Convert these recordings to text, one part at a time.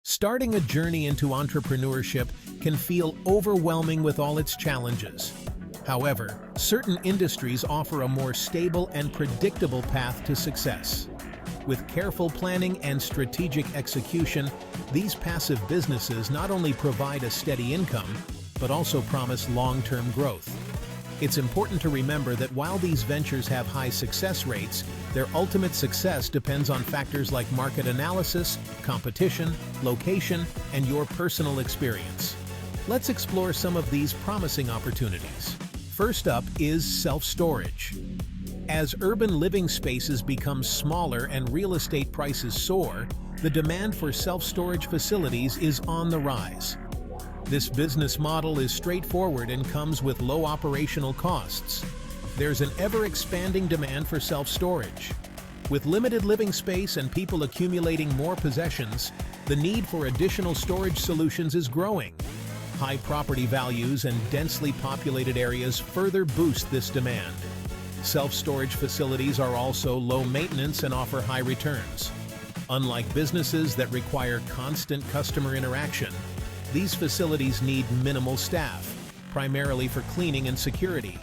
Starting a journey into entrepreneurship can feel overwhelming with all its challenges. However, certain industries offer a more stable and predictable path to success. With careful planning and strategic execution, these passive businesses not only provide a steady income, but also promise long-term growth. It's important to remember that while these ventures have high success rates, their ultimate success depends on factors like market analysis, competition, location, and your personal experience. Let's explore some of these promising opportunities. First up is self-storage. As urban living spaces become smaller and real estate prices soar, the demand for self-storage facilities is on the rise. This business model is straightforward and comes with low operational costs. There's an ever-expanding demand for self-storage. With limited living space and people accumulating more possessions, the need for additional storage solutions is growing. High property values and densely populated areas further boost this demand. Self-storage facilities are also low maintenance and offer high returns. Unlike businesses that require constant customer interaction, these facilities need minimal staff, primarily for cleaning and security.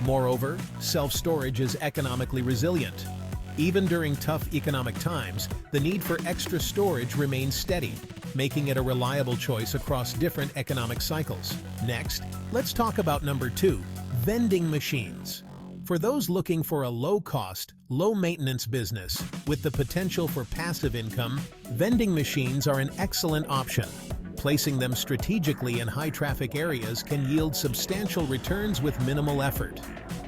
Moreover, self-storage is economically resilient. Even during tough economic times, the need for extra storage remains steady, making it a reliable choice across different economic cycles. Next, let's talk about number 2, vending machines. For those looking for a low-cost, low-maintenance business with the potential for passive income, vending machines are an excellent option. Placing them strategically in high-traffic areas can yield substantial returns with minimal effort.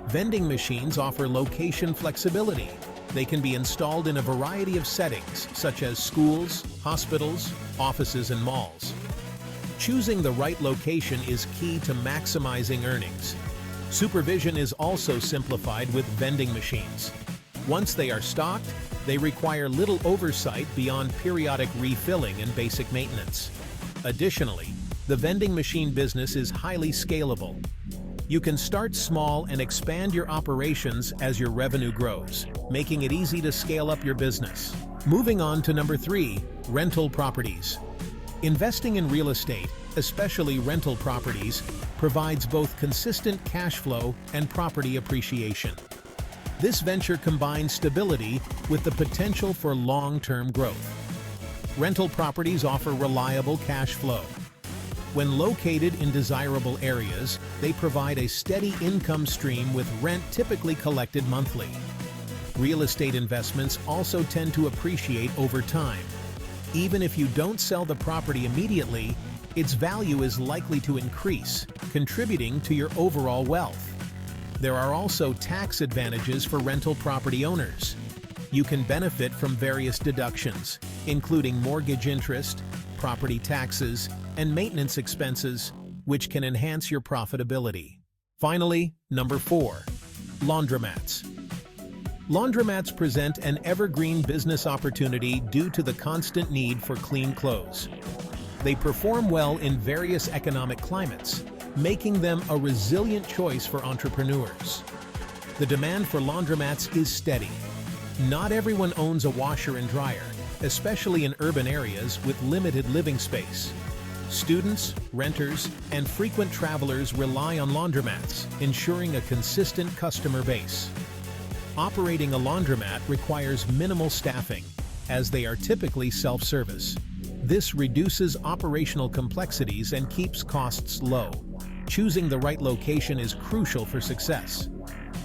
Vending machines offer location flexibility. They can be installed in a variety of settings, such as schools, hospitals, offices, and malls. Choosing the right location is key to maximizing earnings. Supervision is also simplified with vending machines. Once they are stocked, they require little oversight beyond periodic refilling and basic maintenance. Additionally, the vending machine business is highly scalable. You can start small and expand your operations as your revenue grows, making it easy to scale up your business. Moving on to number 3, rental properties. Investing in real estate, especially rental properties, provides both consistent cash flow and property appreciation. This venture combines stability with the potential for long-term growth. Rental properties offer reliable cash flow. When located in desirable areas, they provide a steady income stream with rent typically collected monthly. Real estate investments also tend to appreciate over time. Even if you don't sell the property immediately, its value is likely to increase, contributing to your overall wealth. There are also tax advantages for rental property owners. You can benefit from various deductions, including mortgage interest, property taxes, and maintenance expenses, which can enhance your profitability. Finally, number 4, laundromats. Laundromats present an evergreen business opportunity due to the constant need for clean clothes. They perform well in various economic climates, making them a resilient choice for entrepreneurs. The demand for laundromats is steady. Not everyone owns a washer and dryer, especially in urban areas with limited living space. Students, renters, and frequent travelers rely on laundromats, ensuring a consistent customer base. Operating a laundromat requires minimal staffing, as they are typically self-service. This reduces operational complexities and keeps costs low. Choosing the right location is crucial for success.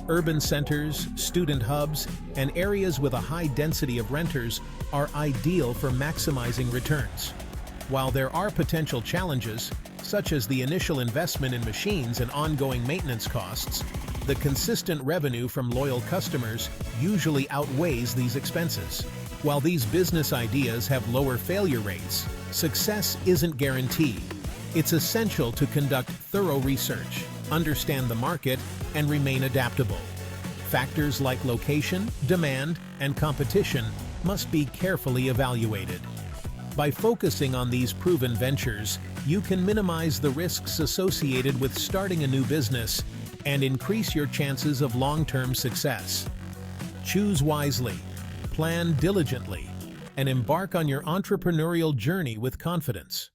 Urban centers, student hubs, and areas with a high density of renters are ideal for maximizing returns. While there are potential challenges, such as the initial investment in machines and ongoing maintenance costs, the consistent revenue from loyal customers usually outweighs these expenses. While these business ideas have lower failure rates, success isn't guaranteed. It's essential to conduct thorough research, understand the market, and remain adaptable. Factors like location, demand, and competition must be carefully evaluated. By focusing on these proven ventures, you can minimize the risks associated with starting a new business and increase your chances of long-term success. Choose wisely, plan diligently, and embark on your entrepreneurial journey with confidence.